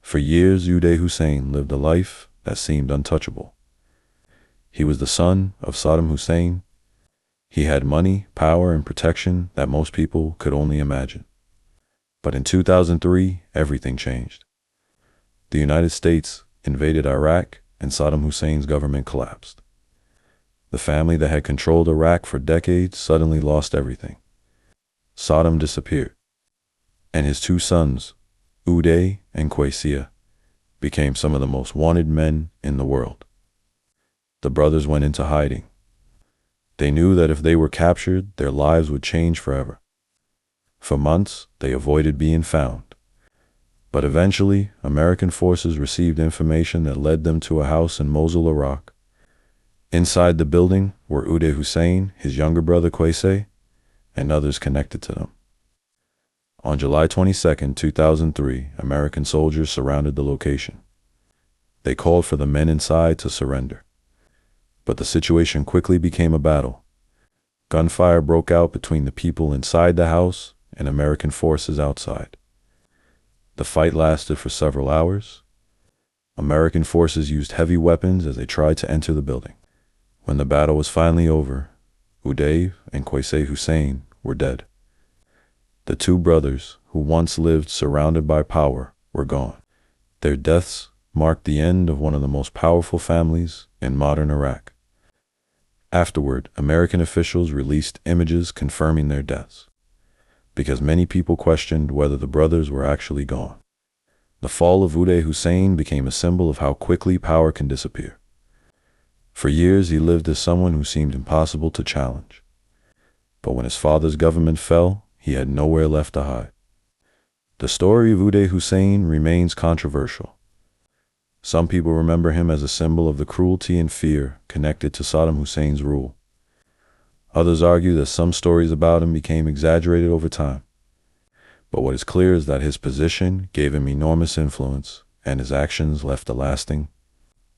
For years, Uday Hussein lived a life that seemed untouchable. He was the son of Saddam Hussein. He had money, power, and protection that most people could only imagine. But in 2003, everything changed. The United States invaded Iraq, and Saddam Hussein's government collapsed. The family that had controlled Iraq for decades suddenly lost everything. Saddam disappeared, and his two sons, Uday and Qusay, became some of the most wanted men in the world. The brothers went into hiding. They knew that if they were captured, their lives would change forever. For months, they avoided being found. But eventually, American forces received information that led them to a house in Mosul, Iraq. Inside the building were Uday Hussein, his younger brother Qusay, and others connected to them. On July 22, 2003, American soldiers surrounded the location. They called for the men inside to surrender. But the situation quickly became a battle. Gunfire broke out between the people inside the house and American forces outside. The fight lasted for several hours. American forces used heavy weapons as they tried to enter the building. When the battle was finally over, Uday and Qusay Hussein were dead. The two brothers, who once lived surrounded by power, were gone. Their deaths marked the end of one of the most powerful families in modern Iraq. Afterward, American officials released images confirming their deaths, because many people questioned whether the brothers were actually gone. The fall of Uday Hussein became a symbol of how quickly power can disappear. For years, he lived as someone who seemed impossible to challenge. But when his father's government fell, he had nowhere left to hide. The story of Uday Hussein remains controversial. Some people remember him as a symbol of the cruelty and fear connected to Saddam Hussein's rule. Others argue that some stories about him became exaggerated over time. But what is clear is that his position gave him enormous influence, and his actions left a lasting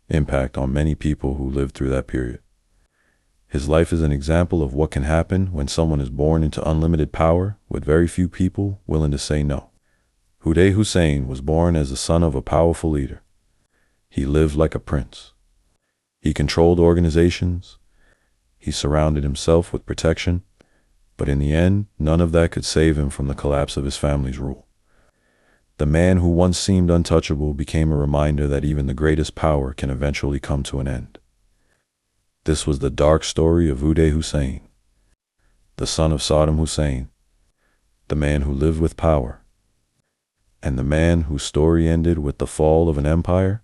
impact on many people who lived through that period. His life is an example of what can happen when someone is born into unlimited power with very few people willing to say no. Uday Hussein was born as the son of a powerful leader. He lived like a prince. He controlled organizations. He surrounded himself with protection. But in the end, none of that could save him from the collapse of his family's rule. The man who once seemed untouchable became a reminder that even the greatest power can eventually come to an end. This was the dark story of Uday Hussein, the son of Saddam Hussein, the man who lived with power, and the man whose story ended with the fall of an empire